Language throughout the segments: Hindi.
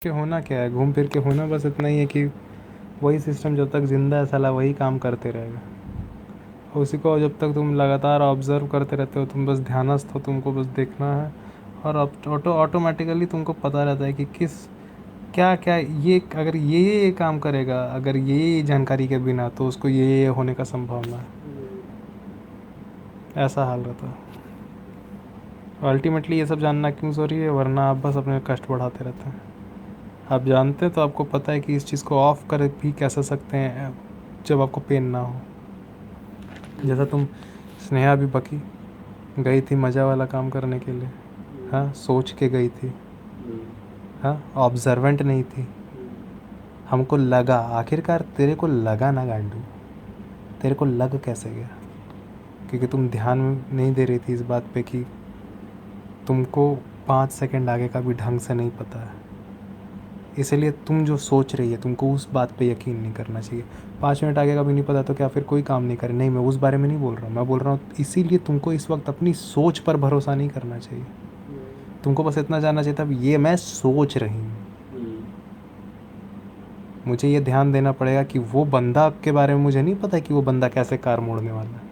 के होना क्या है, घूम फिर के होना बस इतना ही है कि वही सिस्टम जब तक ज़िंदा है साला वही काम करते रहेगा। उसी को जब तक तुम लगातार ऑब्ज़र्व करते रहते हो, तुम बस ध्यानस्थ हो, तुमको बस देखना है और ऑटोमेटिकली तुमको पता रहता है कि किस क्या क्या ये अगर ये काम करेगा, अगर ये जानकारी के बिना तो उसको ये होने का संभावना है। ऐसा हाल रहता है। अल्टीमेटली ये सब जानना क्यों ज़रूरी है, वरना आप बस अपने कष्ट बढ़ाते रहते हैं। आप जानते हैं तो आपको पता है कि इस चीज़ को ऑफ कर भी कैसे सकते हैं जब आपको पेन ना हो। जैसा तुम स्नेहा भी बकी गई थी मज़ा वाला काम करने के लिए, हाँ, सोच के गई थी, हाँ, ऑब्जर्वेंट नहीं थी। हमको लगा, आखिरकार तेरे को लगा ना गांडू, तेरे को लग कैसे गया? क्योंकि तुम ध्यान नहीं दे रही थी इस बात पे कि तुमको 5 सेकंड आगे का भी ढंग से नहीं पता है। इसलिए तुम जो सोच रही है तुमको उस बात पे यकीन नहीं करना चाहिए। 5 मिनट आगे का भी नहीं पता तो क्या फिर कोई काम नहीं करे? नहीं, मैं उस बारे में नहीं बोल रहा हूँ। मैं बोल रहा हूँ इसीलिए तुमको इस वक्त अपनी सोच पर भरोसा नहीं करना चाहिए। तुमको बस इतना जानना चाहिए था ये मैं सोच रही हूँ, मुझे ये ध्यान देना पड़ेगा कि वो बंदा के बारे में मुझे नहीं पता कि वो बंदा कैसे कार मोड़ने वाला है।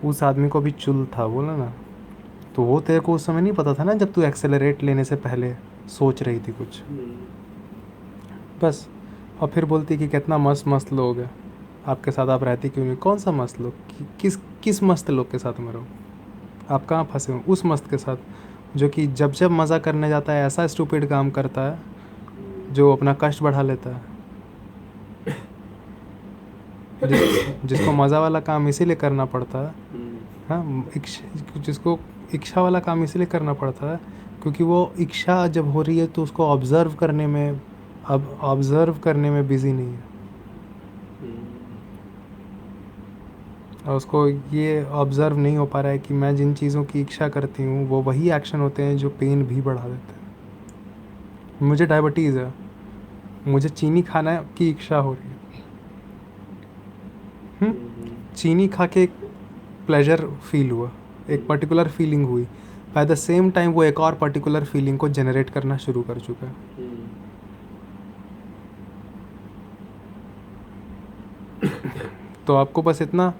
उस आदमी को भी चुल था, बोला ना, तो वो तेरे को उस समय नहीं पता था ना जब तू एक्सेलरेट लेने से पहले सोच रही थी कुछ, बस। और फिर बोलती कि कितना मस्त मस्त लोग हैं, आपके साथ आप रहती क्यों नहीं? कौन सा मस्त लोग? किस किस मस्त लोग के साथ में रहो? आप कहाँ फंसे हो? उस मस्त के साथ जो कि जब जब मज़ा करने जाता है ऐसा स्टूपिड काम करता है जो अपना कष्ट बढ़ा लेता है। जिसको मज़ा वाला काम इसीलिए करना पड़ता है, हाँ, जिसको इच्छा वाला काम इसीलिए करना पड़ता है क्योंकि वो इच्छा जब हो रही है तो उसको ऑब्ज़र्व करने में, अब ऑब्ज़र्व करने में बिज़ी नहीं है। और उसको ये ऑब्ज़र्व नहीं हो पा रहा है कि मैं जिन चीज़ों की इच्छा करती हूँ वो वही एक्शन होते हैं जो पेन भी बढ़ा देते हैं। मुझे डायबिटीज़ है, मुझे चीनी खाना की इच्छा हो रही है, चीनी खा के एक प्लेजर फील हुआ, एक पर्टिकुलर फीलिंग हुई, बाय द सेम टाइम वो एक और पर्टिकुलर फीलिंग को जनरेट करना शुरू कर चुका है। तो आपको बस इतना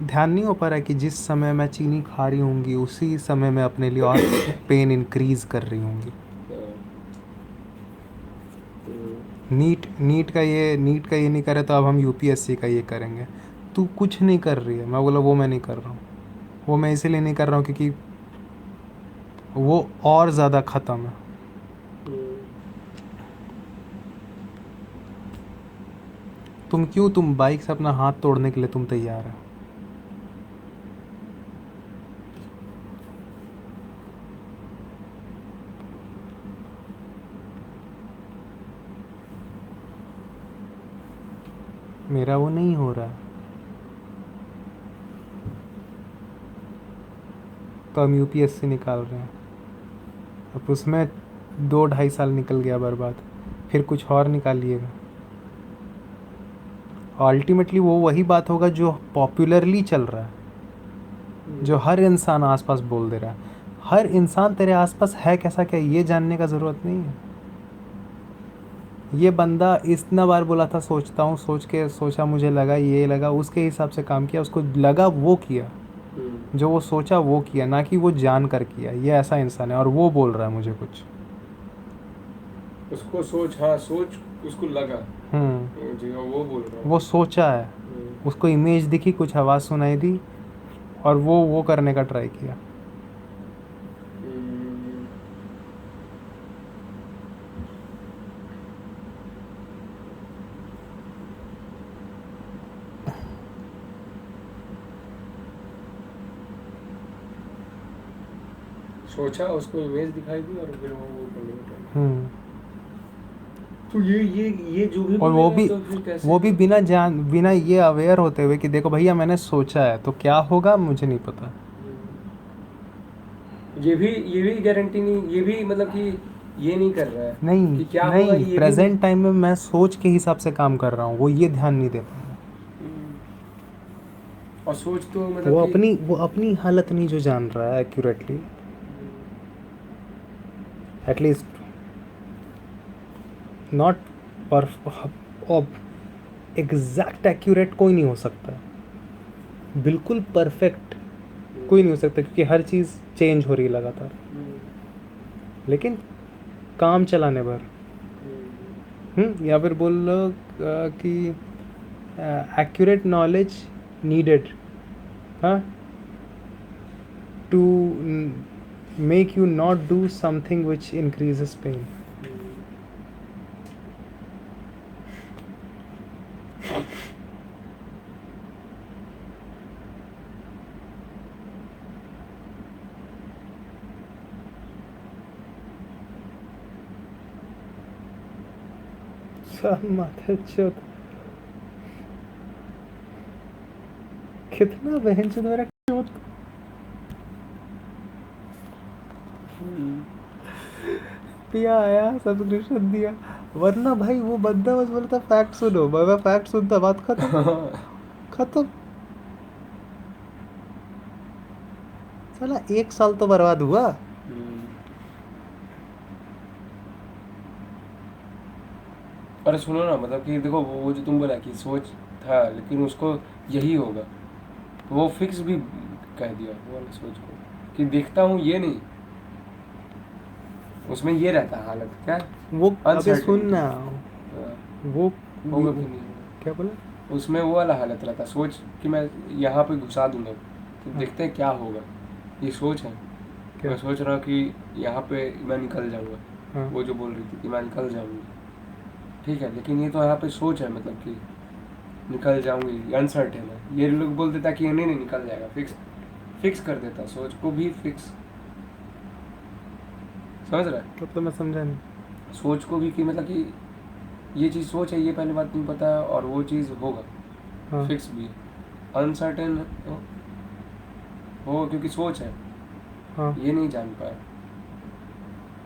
ध्यान नहीं हो पा रहा है कि जिस समय मैं चीनी खा रही होंगी उसी समय मैं अपने लिए और पेन इंक्रीज़ कर रही होंगी। नीट का ये नहीं करे तो अब हम यूपीएससी का ये करेंगे। तू कुछ नहीं कर रही है। मैं बोला वो मैं नहीं कर रहा हूँ, वो मैं इसीलिए नहीं कर रहा हूँ क्योंकि वो और ज़्यादा ख़त्म है। तुम बाइक से अपना हाथ तोड़ने के लिए तुम तैयार है? मेरा वो नहीं हो रहा, तो हम यूपीएससी निकाल रहे हैं। अब उसमें 2-2.5 साल निकल गया बर्बाद, फिर कुछ और निकालिएगा। अल्टीमेटली वो वही बात होगा जो पॉपुलरली चल रहा है, जो हर इंसान आसपास बोल दे रहा है। हर इंसान तेरे आसपास है कैसा क्या ये जानने का ज़रूरत नहीं है। ये बंदा इतना बार बोला था सोचता हूँ, सोचा मुझे लगा ये लगा, उसके हिसाब से काम किया, उसको लगा वो किया, जो वो सोचा वो किया, ना कि वो जान कर किया। ये ऐसा इंसान है और वो बोल रहा है मुझे कुछ। उसको सोच, हाँ सोच, उसको लगा, जी हाँ, वो बोल रहा वो सोचा है, उसको इमेज दिखी, कुछ आवाज़ सुनाई दी और वो करने का ट्राई किया। सोचा, उसको इमेज दिखाई दी और फिर वो करने का। तो ये जो भी और बोलेगा तो फिर कैसे? वो भी बिना ये अवेयर होते हुए कि देखो भैया मैंने सोचा है तो क्या होगा मुझे नहीं पता। ये भी गारंटी नहीं, ये भी मतलब कि ये नहीं कर रहा है नहीं कि क्या होगा, नहीं, ये भी नहीं। प्रेजेंट टाइम में मैं सोच के हिसाब से काम कर रहा हूँ, वो ये ध्यान नहीं दे पा रहा। और सोच तो मतलब कि वो अपनी हालत नहीं जो जान रहा है एक्यूरेटली, एटलीस्ट नॉट पर एग्जैक्ट एक्यूरेट कोई नहीं हो सकता, बिल्कुल परफेक्ट कोई नहीं हो सकता, क्योंकि हर चीज़ चेंज हो रही है लगातार, लेकिन काम चलाने भर। या फिर बोल लो कि एक्यूरेट नॉलेज नीडेड, हाँ, to make you not do something which increases pain. सब माथा चोत, कितना बहन चोद मेरा चोत पिया आया, सब्सक्रिप्शन दिया, वरना भाई वो बंदा बस बोलता फैक्ट सुनो, मैं फैक्ट सुनता, बात खत्म। खत्म। साला 1 साल तो बर्बाद हुआ। अरे सुनो ना, मतलब कि देखो वो जो तुम बोला कि सोच था लेकिन उसको यही होगा, तो वो फिक्स भी कह दिया वो वाला सोच को कि देखता हूँ ये नहीं, उसमें ये रहता है हालत क्या, वो अबे सुन ना, वो होगा कि नहीं होगा। क्या बोला, उसमें वो वाला हालत रहता, सोच कि मैं यहाँ पे घुसा दूंगा तो हाँ। देखते हैं क्या होगा, ये सोच है। क्या? मैं सोच रहा हूँ कि यहाँ पे मैं निकल जाऊँगा, हाँ। वो जो बोल रही थी कि मैं निकल जाऊँगी, ठीक है, लेकिन ये तो यहाँ पे सोच है, मतलब कि निकल जाऊँगी, अनसर्टेन है। ये लोग बोल देता कि ये नहीं निकल जाएगा, फिक्स फिक्स कर देता, सोच को भी फिक्स, समझ रहा है? तब तो मैं समझा नहीं। सोच को भी कि मतलब कि ये चीज़ सोच है, ये पहली बात नहीं पता है, और वो चीज़ होगा, हाँ। फिक्स भी अनसर्टेन हो क्योंकि सोच है, हाँ। ये नहीं जान पाया,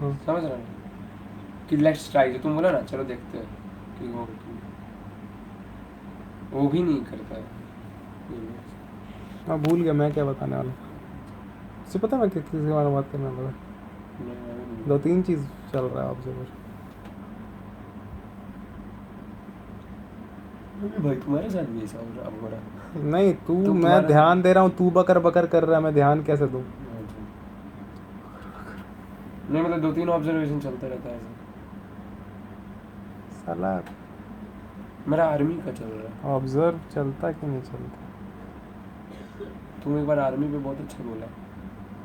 हाँ। समझ रहा है कि लेट्स ट्राई, जो तुम बोला ना, चलो देखते हैं कि हो, वो भी नहीं करता है। मैं भूल गया मैं क्या बताने वाला, उसे पता मैं किस किसी के बारे में बात करने वाला था। 2-3 चीज़ चल रहा है ऑब्जर्वर। भाई तुम्हारे साथ भी ऐसा हो रहा? नहीं तू, तो मैं तुम्हारा- ध्यान दे रहा हूँ, तू बकर बकर कर रहा है, मैं ध्यान कैसे दूँ? नहीं मतलब 2-3 ऑब्जर्वेशन चलता रहता है ऐसा। साला मेरा आर्मी का चल रहा है। ऑब्जर्व चलता कि नहीं चलता? तुम एक बार आर्मी पे बहुत अच्छा बोला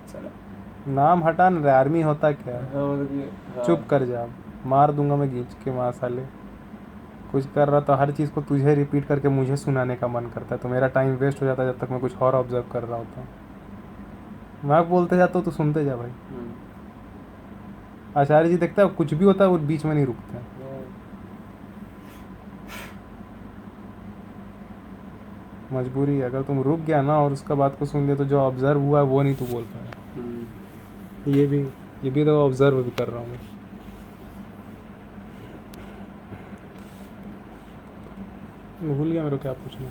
साला। नाम हटा न रे, आर्मी होता क्या है? हाँ मतलब कि हाँ। चुप कर जा, मार दूंगा मैं खींच के वहाँ साले। कुछ कर रहा तो हर चीज़ को तुझे रिपीट करके मुझे सुनाने का मन करता है, तो मेरा टाइम वेस्ट हो जाता है जब तक मैं कुछ और ऑब्जर्व कर रहा होता हूँ। मैं बोलते जाता हूँ तो सुनते जा भाई। आचार्य जी देखता है कुछ भी होता है वो बीच में नहीं रुकते हैं। मजबूरी है, अगर तुम रुक गया ना और उसका बात को सुन लिया तो जो ऑब्जर्व हुआ है वो नहीं तू बोल पाया। ये भी तो ऑब्जर्व भी कर रहा हूँ मैं। भूल गया मेरे को क्या पूछना।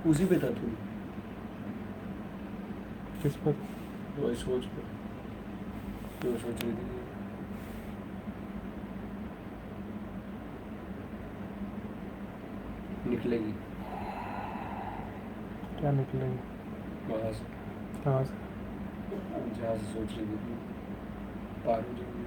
उसी पे था तू, किस पर? वही सोच पे, जो सोच रही थी। निकलेगी क्या निकलेगी? वहाँ से, कहाँ से? जहाँ से सोच रही थी पार हो जाएगी।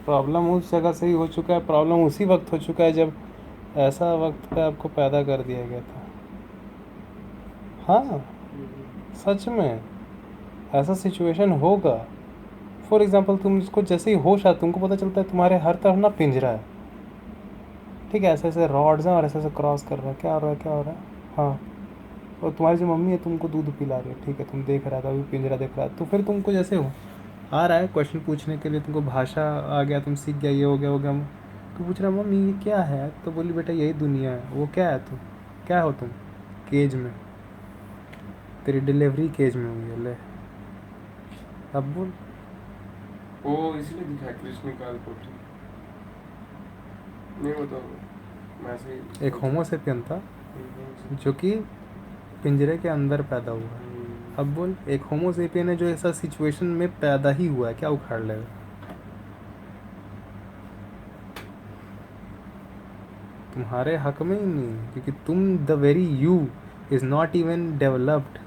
प्रॉब्लम उस जगह से ही हो चुका है, प्रॉब्लम उसी वक्त हो चुका है जब ऐसा वक्त पे आपको पैदा कर दिया गया था। हाँ सच में ऐसा सिचुएशन होगा फॉर एग्जांपल तुम इसको जैसे ही होश आता तुमको पता चलता है तुम्हारे हर तरफ ना पिंजरा है, ठीक है, ऐसे ऐसे रॉड्स हैं और ऐसे ऐसे क्रॉस कर रहा है, क्या हो रहा है क्या हो रहा है, हाँ, और तुम्हारी जो मम्मी है तुमको दूध पिला रही है, ठीक है, तुम देख रहा था अभी पिंजरा देख रहा है, तो फिर तुमको जैसे हो आ रहा है क्वेश्चन पूछने के लिए, तुमको भाषा आ गया, तुम सीख गया, ये हो गया, तो पूछ रहा मम्मी ये क्या है, तो बोली बेटा यही दुनिया है, वो क्या है तुम, क्या हो तुम, केज में, तेरी डिलीवरी केज में हुई है, ले अब बोल। वो इसलिए दिखा है कृष्ण काल कोठी, नहीं वो तो मैं ऐसे ही एक होमोसेपियन था हम्म, जो कि पिंजरे के अंदर पैदा हुआ है। हम्म, अब बोल एक होमोसेपियन है जो ऐसा सिचुएशन में पैदा ही हुआ है, क्या उखाड़ लेगा। तुम्हारे हक में ही नहीं, क्योंकि तुम the very you is not even developed,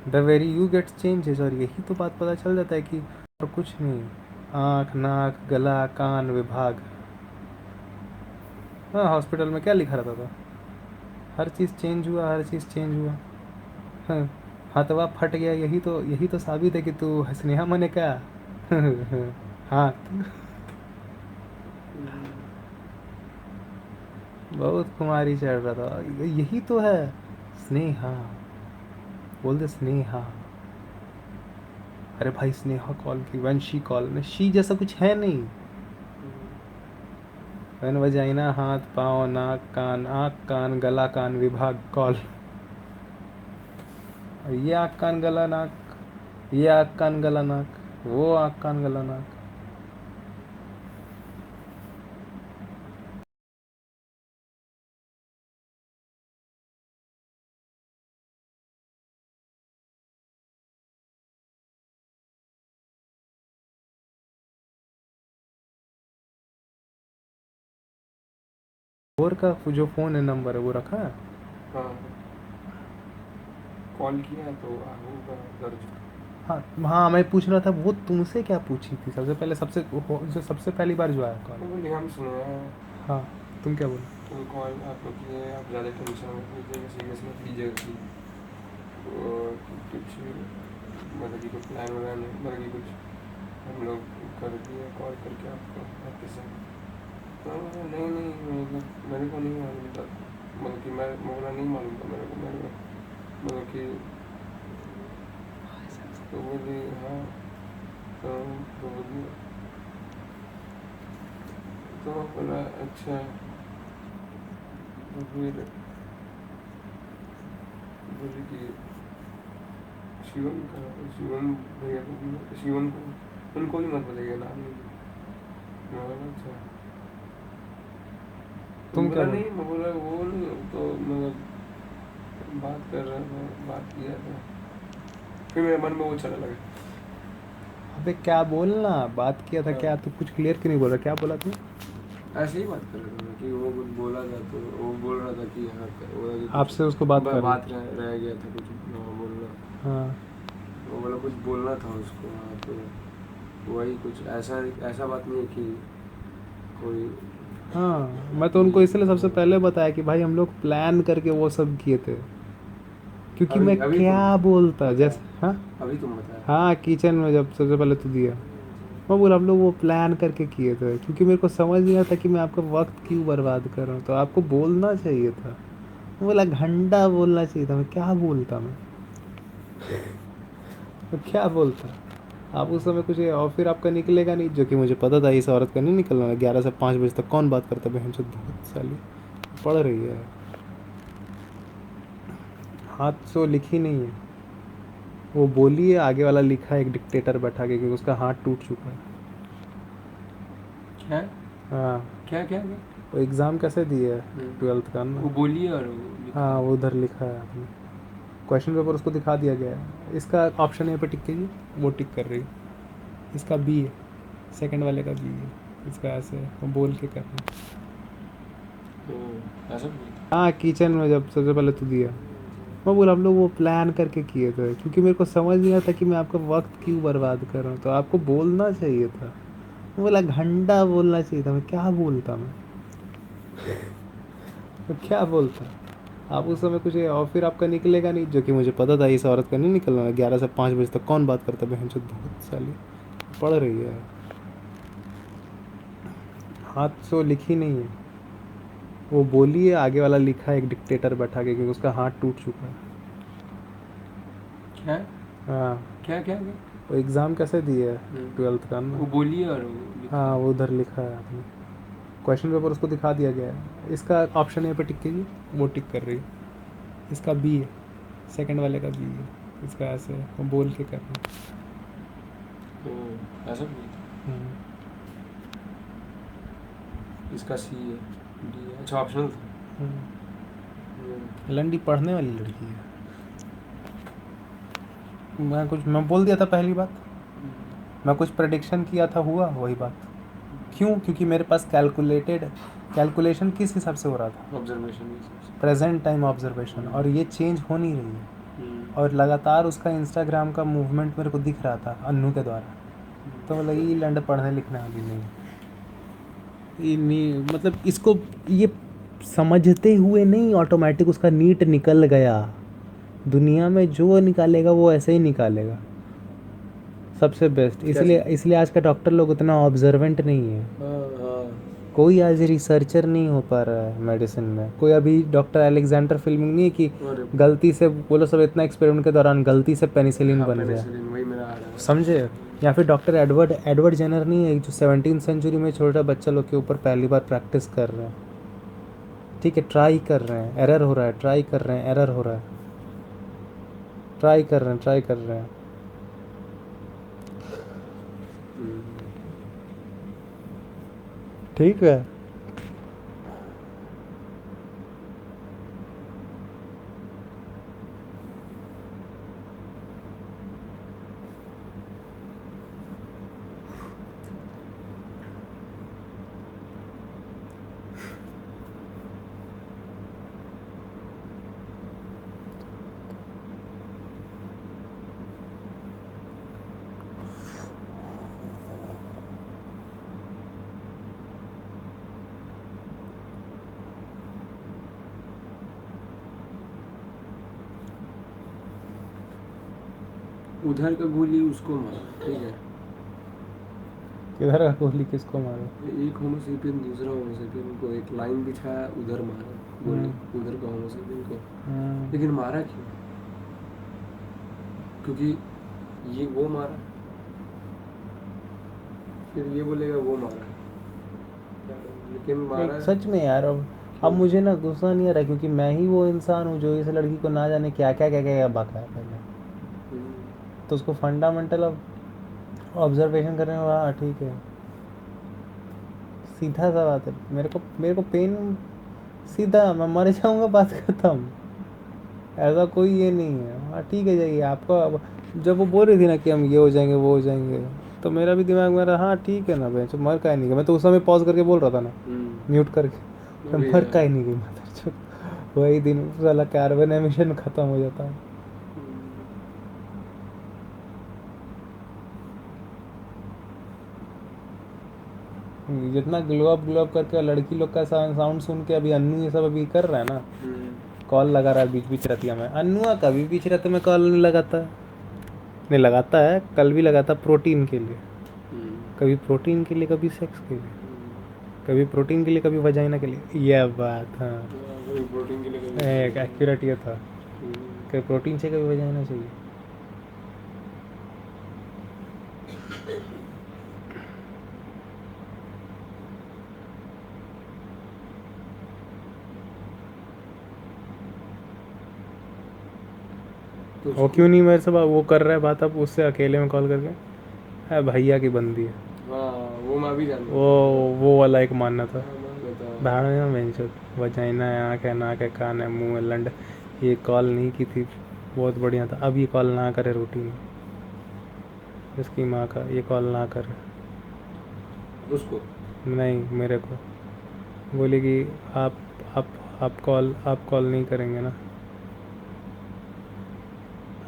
the very you gets changes, और यही तो बात पता चल जाता है कि और कुछ नहीं, आँख नाक गला कान विभाग, हाँ हॉस्पिटल में क्या लिखा रहता था, हर चीज़ चेंज हुआ, हर चीज़ चेंज हुआ, हाँ हाथवा फट गया, यही तो साबित है कि तू स्नेहा मने क्या हाथ, बहुत कुमारी चढ़ रहा था, यही तो है स्नेहा, बोल दे स्नेहा, अरे भाई स्नेहा कॉल की, वंशी कॉल में शी जैसा कुछ है नहीं, वैन वजाइना हाथ पाँव नाक कान, आँख कान गला कान विभाग कॉल, और ये आँख कान गला नाक, ये आँख कान गला नाक, वो आँख कान गला नाक, और का जो फ़ोन है नंबर है वो रखा है। हाँ कॉल किया तो होगा दर्ज। हाँ हाँ मैं पूछ रहा था वो तुमसे क्या पूछी थी सबसे पहले, जो सबसे पहली बार जो आया वो कॉल। बोले हम सुने हैं हाँ तुम क्या बोले। तो कॉल आप लोग की है, आप ज़्यादा टेंशन मत लीजिएगा, सीरियस मत लीजिएगा कि कुछ मतलब कि कुछ प्लान वगैरह नहीं, मतलब कि कुछ हम लोग कर दिए कॉल करके आपको आपके साथ, तो मैं बोला, नहीं नहीं मतलब मेरे को नहीं मालूम था, मतलब कि मैं बोला नहीं मालूम था मेरे को मतलब कि, तो बोली हाँ, तो बोली, तो मैं बोला अच्छा, तो फिर बोली कि शिवम भैया को भी, शिवम को उनको भी मत बताइएगा नाम नहीं, मैं बोला अच्छा, तो तुम क्या बोला बोले। नहीं, मैं बोला वो नहीं, तो मतलब बात कर रहा था, बात किया था, फिर मेरे मन में वो चला लगा, अबे क्या बोलना, बात किया था हाँ, क्या, तू कुछ क्लियर क्यों नहीं बोल रहा, क्या बोला तू। ऐसे ही बात कर रहा था मैं कि वो कुछ बोला था, तो वो बोल रहा था कि हाँ बोला कि कुछ आपसे उसको बात कर बात रह गया था कुछ बोलना, हाँ वो बोला कुछ बोलना था उसको, हाँ तो वही कुछ ऐसा ऐसा बात नहीं है कि कोई, हाँ मैं तो उनको इसलिए सबसे पहले बताया कि भाई हम लोग प्लान करके वो सब किए थे, क्योंकि अभी मैं अभी तुम क्या बोलता जैसे बताया, हाँ। अभी तुम बताया, हाँ किचन में जब सबसे पहले तू दिया, मैं बोला हम लोग वो प्लान करके किए थे, क्योंकि मेरे को समझ नहीं आता कि मैं आपका वक्त क्यों बर्बाद कर रहा हूँ, तो आपको बोलना चाहिए था। मैं बोला घंटा बोलना चाहिए था, मैं क्या बोलता मैं क्या बोलता, आप उस समय कुछ, और फिर आपका निकलेगा नहीं, जो कि मुझे पता था इस औरत का नहीं निकलना, 11 से 5 बजे तक कौन बात करता बहन चोद बहुत साली पढ़ रही है, हाथ तो लिखी नहीं है, वो बोली है आगे वाला लिखा है एक डिक्टेटर बैठा के, क्योंकि उसका हाथ टूट चुका है। क्या हाँ क्या क्या क्या वो एग्ज़ाम कैसे दिए है 12th का ना। वो बोलिए और वो लिखा हाँ है। वो उधर लिखा है आपने, क्वेश्चन पेपर उसको दिखा दिया गया है, इसका ऑप्शन यहाँ पे टिक कीजिए, वो टिक कर रही है, इसका बी है, सेकंड वाले का बी है, इसका ऐसे है, वो बोल के करना। तो ऐसा भी हाँ किचन में जब सबसे पहले तू दिया, मैं बोला हम लोग वो प्लान करके किए थे, क्योंकि मेरे को समझ नहीं आता कि मैं आपका वक्त क्यों बर्बाद कर रहा हूँ, तो आपको बोलना चाहिए था। मैं बोला घंटा बोलना चाहिए था, मैं क्या बोलता मैं क्या बोलता, आप उस समय कुछ, और फिर आपका निकलेगा नहीं, जो कि मुझे पता था इस औरत का नहीं निकलना, 11 से 5 बजे तक कौन बात करता बहन चोद बहुत साली पढ़ रही है, हाथ तो लिखी नहीं है, वो बोली है, आगे वाला लिखा है एक डिक्टेटर बैठा के, क्योंकि उसका हाथ टूट चुका है। क्या हाँ, क्या क्या क्या वो एग्ज़ाम कैसे दिए है हम्म। 12th का ना। वो बोलिए और वो लिखा हाँ, है। वो उधर लिखा है आपने, क्वेश्चन पेपर उसको दिखा दिया गया है। इसका ऑप्शन ए पे टिक कीजिए, वो टिक कर रही है। इसका बी है, सेकंड वाले का बी है, इसका ऐसे है, वो बोल के करना। ओ ऐसा बोलते हम्म, हैं। इसका सी है, डी है, अच्छा ऑप्शनल था। लंडी पढ़ने वाली लड़की है। मैं बोल दिया था पहली बात, मैं कुछ प्रेडिक्शन किया था, हुआ वही बात। क्यों? क्योंकि मेरे पास कैलकुलेशन किस हिसाब से हो रहा था, ऑब्जर्वेशन प्रेजेंट टाइम ऑब्जर्वेशन, और ये चेंज हो नहीं रही है। और लगातार उसका इंस्टाग्राम का मूवमेंट मेरे को दिख रहा था अन्नू के द्वारा, तो बोला ये लंड पढ़ने लिखने वाली नहीं, ये नहीं, मतलब इसको ये समझते हुए नहीं, ऑटोमेटिक उसका नीट निकल गया। दुनिया में जो निकालेगा वो ऐसे ही निकालेगा, सबसे बेस्ट। इसलिए इसलिए आज का डॉक्टर लोग उतना ऑब्जर्वेंट नहीं है, कोई आज रिसर्चर नहीं हो पा रहा है मेडिसिन में। कोई अभी डॉक्टर अलेक्जेंडर फिल्मिंग नहीं है कि गलती से बोलो, सब इतना एक्सपेरिमेंट के दौरान गलती से पेनिसिलिन बन गया, वही मेरा आ रहा है। समझे? या फिर डॉक्टर एडवर्ड जेनर नहीं है, जो 17th सेंचुरी में छोटा बच्चा लोग के ऊपर पहली बार प्रैक्टिस कर रहे हैं। ठीक है, ट्राई कर रहे हैं, एरर हो रहा है, ट्राई कर रहे हैं, एरर हो रहा है, ट्राई कर रहे हैं, ट्राई कर रहे हैं। ठीक है, उधर का गोली उसको मारा, ठीक है। किधर का कोहली किसको मारा? एक होमोसेपियन दूसरा होमोसेपियन को एक लाइन बिछाया, उधर मारा गोली, उधर का होमोसेपियन को। लेकिन मारा क्यों? क्योंकि ये वो मारा, फिर ये बोलेगा वो मारा, लेकिन मारा। सच में यार, अब मुझे ना गुस्सा नहीं आ रहा, क्योंकि मैं ही वो इंसान हूँ जो इस लड़की को ना जाने क्या क्या क्या क्या बका है पहले। तो उसको फंडामेंटल अब ऑब्जर्वेशन करने में, हाँ ठीक है, सीधा सा बात है। मेरे को पेन सीधा, मैं मर जाऊंगा, बात खत्म। ऐसा कोई ये नहीं है। हाँ ठीक है, जाइए आपको। अब जब वो बोल रही थी ना कि हम ये हो जाएंगे वो हो जाएंगे, तो मेरा भी दिमाग में रहा, हाँ ठीक है ना भाई, मर का ही नहीं गया। मैं तो उस समय पॉज करके बोल रहा था ना, म्यूट करके, मैं मर का ही नहीं गई। मतलब वही दिन साला कार्बन एमिशन खत्म हो जाता है। जितना ग्लो अप करके लड़की लोग का साउंड सुन के अभी अन्नू ये सब अभी कर रहा है ना, कॉल लगा रहा है बीच बीच रतिया में। अन्नुआ कभी बीच रतिया में कॉल नहीं लगाता, नहीं लगाता है, कल भी लगाता प्रोटीन के लिए, कभी प्रोटीन के लिए, कभी सेक्स के लिए, कभी प्रोटीन के लिए, कभी वजाइना के लिए। यह बात, हाँ प्रोटीन के लिए एक एक्यूरेट ये था, कभी प्रोटीन चाहिए, कभी वजाइना चाहिए। वो क्यों नहीं मेरे से वो कर रहा है बात, अब उससे अकेले में कॉल करके, है भैया की बंदी है। वो मैं भी जानता वो वाला एक मानना था, भाड़ में मेंशन वजाइना है, आँख है, नाक है, कान है, मुंह है, लंड। ये कॉल नहीं की थी, बहुत बढ़िया था। अब ये कॉल ना करे रूटीन, इसकी माँ का, ये कॉल ना करे उसको, नहीं मेरे को। बोली कि आप कॉल नहीं करेंगे ना,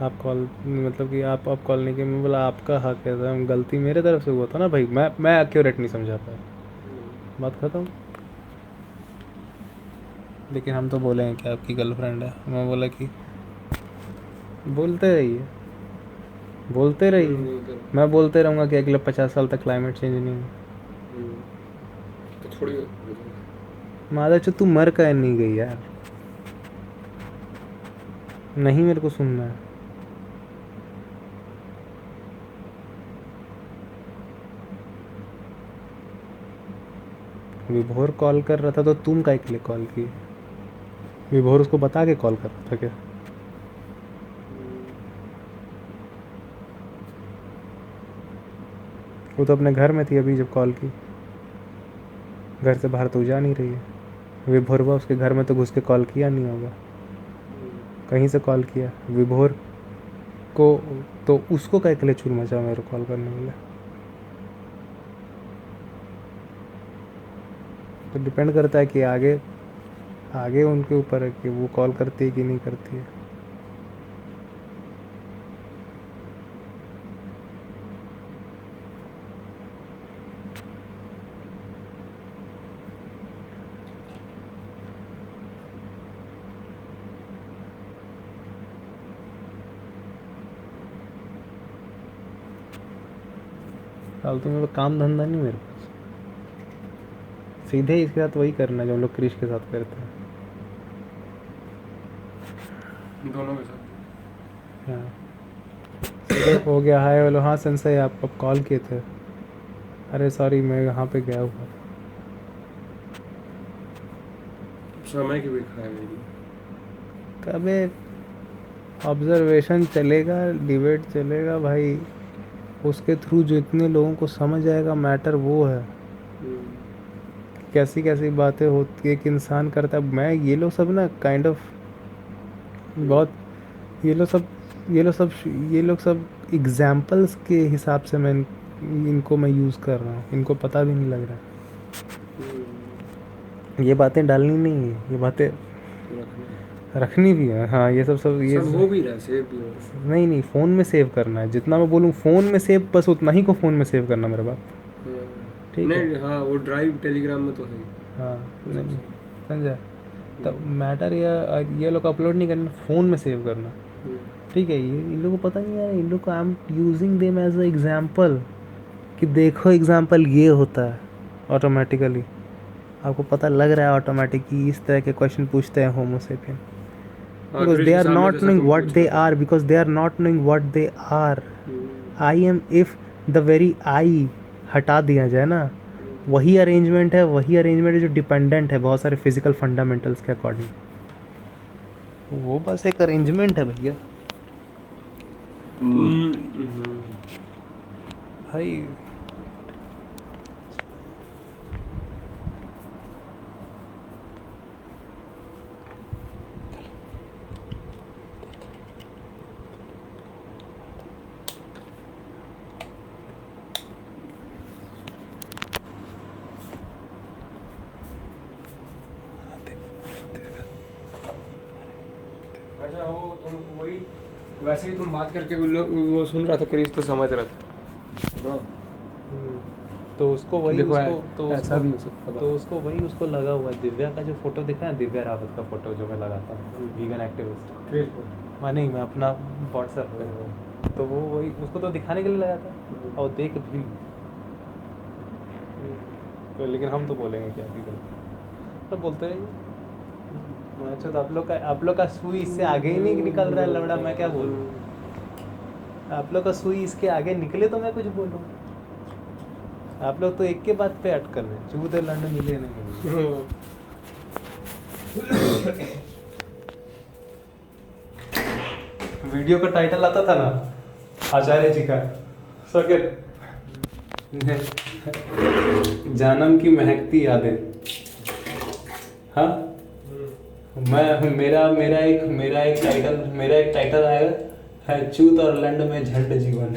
आप कॉल, मतलब कि आप कॉल नहीं किए। मैं बोला आपका हक है, तो गलती मेरे तरफ से हुआ था ना भाई, मैं एक्यूरेट नहीं समझा पाया, बात खत्म। लेकिन हम तो बोले हैं कि आपकी गर्लफ्रेंड है। मैं बोला कि बोलते रहिए, बोलते रहिए, नहीं करो। मैं बोलते रहूँगा कि अगले 50 साल तक क्लाइमेट चेंज नहीं है। तो थोड़ी हो जाएगा। मादा चो तू मर का नहीं गई यार, नहीं मेरे को सुनना है। विभोर कॉल कर रहा था तो तुम काहे के लिए कॉल की? विभोर उसको बता के कॉल कर रहा था क्या? वो तो अपने घर में थी अभी जब कॉल की, घर से बाहर तो जा नहीं रही है। विभोरवा उसके घर में तो घुस के कॉल किया नहीं होगा, कहीं से कॉल किया विभोर को, तो उसको काहे के लिए चूर मचा मेरे कॉल करने के लिए? तो डिपेंड करता है कि आगे आगे उनके ऊपर है कि वो कॉल करती है कि नहीं करती है। फालतू में काम धंधा नहीं मेरे पास, सीधे इसके साथ वही करना जो हम लोग क्रिश के साथ करते हैं। दोनों के साथ। हाँ सीधे हो गया, हाय बोलो, हाँ संशय आप अब कॉल किए थे, अरे सॉरी मैं यहाँ पे गया हुआ था। समय की भी खाएगा। कभी ऑब्जर्वेशन चलेगा, डिबेट चलेगा भाई, उसके थ्रू जो इतने लोगों को समझ आएगा मैटर वो है। कैसी कैसी बातें होती है, एक इंसान करता है। मैं ये लोग सब ना काइंड ऑफ बहुत, ये लोग सब ये लोग सब एग्जाम्पल्स के हिसाब से मैं इनको मैं यूज़ कर रहा हूँ, इनको पता भी नहीं लग रहा है। ये बातें डालनी नहीं है, ये बातें रखनी भी है। हाँ ये सब ये सब हो भी रहा है, सेव भी हो रहा है। नहीं नहीं, फ़ोन में सेव करना है, जितना मैं बोलूँ फ़ोन में सेव, बस उतना ही को फ़ोन में सेव करना मेरे बात। ठीक है। नहीं हाँ वो ड्राइव टेलीग्राम में तो है। हाँ नहीं समझा, तब मैटर ये लोग अपलोड नहीं करना, फ़ोन में सेव करना। ठीक है, ये इन लोगों को पता नहीं है, इन लोग को I am using them as a example कि देखो एग्जाम्पल ये होता है ऑटोमेटिकली। आपको पता लग रहा है ऑटोमेटिक कि इस तरह के क्वेश्चन पूछते हैं homo sapien, because they are not knowing what they are, because they are not knowing what they are. I am, if the very I हटा दिया जाए ना, वही अरेंजमेंट है, वही अरेंजमेंट है जो डिपेंडेंट है बहुत सारे फिजिकल फंडामेंटल्स के अकॉर्डिंग। वो बस एक अरेंजमेंट है भैया। भाई अच्छा वो तुम वही वैसे ही तुम बात करके वो सुन रहा था क्रिश तो समझ रहा था। तो उसको वही देखो उसको तो ऐसा भी हो सकता तो उसको वही उसको लगा हुआ है। दिव्या का जो फोटो दिखा है, दिव्या रावत का फोटो जो मैं लगाता हूँ, वीगन एक्टिविस्ट। क्रिश को। मैं नहीं, मैं अपना व्हाट्सएप पे, तो वो वही उसको तो दिखाने के लिए लगा था, और देख भी तो, लेकिन हम तो बोलेंगे क्या भी गलत तो बोलते रहिए। अच्छा तो आप लोग का सुई इससे आगे ही नहीं निकल रहा है लवड़ा, मैं क्या बोलूँ? आप लोग का सुई इसके आगे निकले तो मैं कुछ बोलूँ? आप लोग तो एक के बाद पे अटक रहे, चूत लंड मिले नहीं। वीडियो का टाइटल आता था ना आचार्य जी का, सके जानम की महकती यादें। हाँ मैं मेरा एक टाइटल आएगा है, चूत और लंड में झंड जीवन।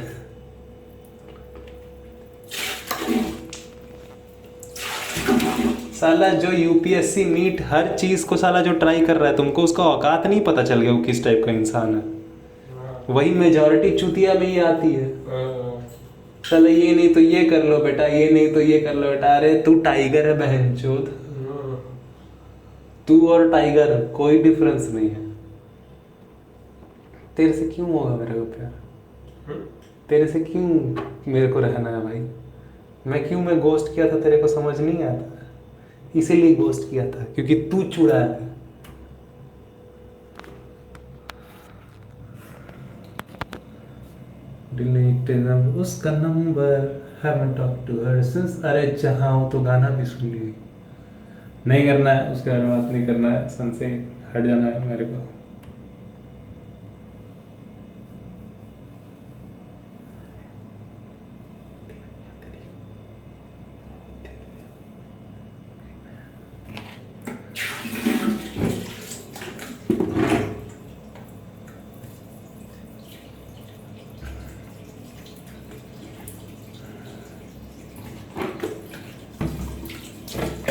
साला जो यूपीएससी नीट हर चीज को साला जो ट्राई कर रहा है, तुमको उसका औकात नहीं पता चल गया वो किस टाइप का इंसान है। वही मेजॉरिटी चूतिया में ही आती है। साला ये नहीं तो ये कर लो बेटा, ये नहीं तो ये कर लो बेटा। अरे तू टाइगर है बहनचोद, तू और टाइगर कोई डिफरेंस नहीं है। तेरे से क्यों होगा मेरे को प्यार? तेरे से क्यों मेरे को रहना है भाई? मैं गोस्ट किया था तेरे को समझ नहीं आता, इसीलिए गोस्ट किया था क्योंकि तू चूड़ा है। डिलीट उसका number, haven't talk to her since. अरे जहाँ हो तो गाना भी सुन ली। नहीं करना है उसके बारे में बात नहीं करना है, सन से हट जाना है मेरे को।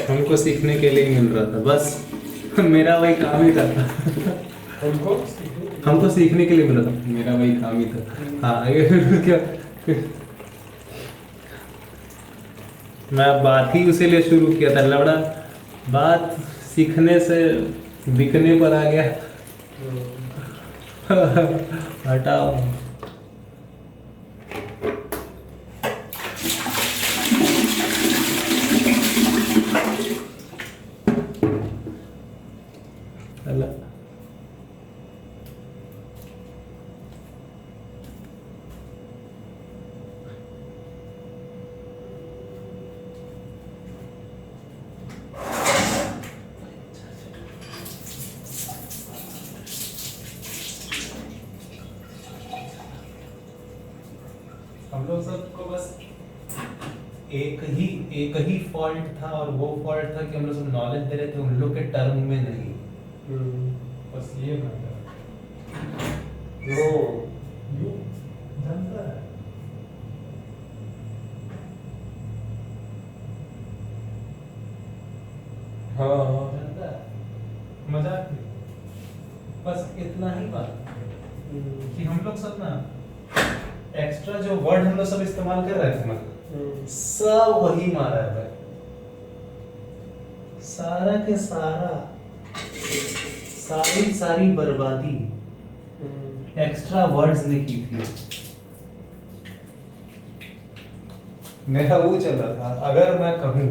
हमको सीखने के लिए ही मिल रहा था बस। मेरा वही काम ही था। हमको हमको सीखने के लिए मिला था, मेरा वही काम ही था। हाँ ये क्या, मैं बात ही उसी लिए शुरू किया था लवड़ा। बात सीखने से बिकने पर आ गया। हटाओ। अल्लाह। हम लोग सबको बस एक ही फॉल्ट था, और वो फॉल्ट था कि हम लोग सब नॉलेज दे रहे थे उन लोग के टर्म में नहीं। बस ये नो यू जानता है। हाँ जानता है, मजाक नहीं, बस इतना ही बात कि हम लोग सब ना एक्स्ट्रा जो वर्ड हम लोग सब इस्तेमाल कर रहे थे ना, सब वही मारा है भाई। सारा के सारा, सारी बर्बादी एक्स्ट्रा वर्ड्स ने की थी। मेरा वो चल रहा था, अगर मैं कहूँ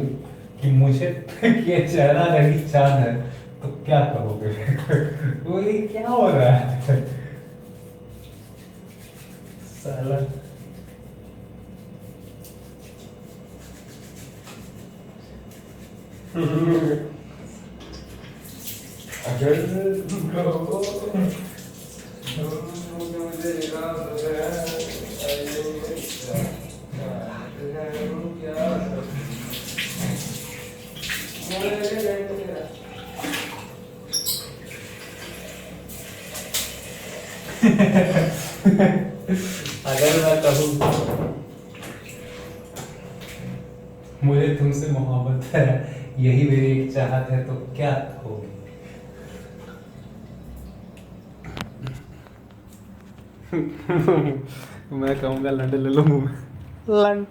कि मुझे ये चेहरा नहीं चांद है तो क्या कहोगे? वो ये क्या हो रहा है साला? अगर तुमको मुझे अगर मैं कहूँ मुझे तुमसे मोहब्बत है, यही मेरी एक चाहत है, तो क्या होगी? मैं कहूँगा लंडे ले लो मुंह में। लंड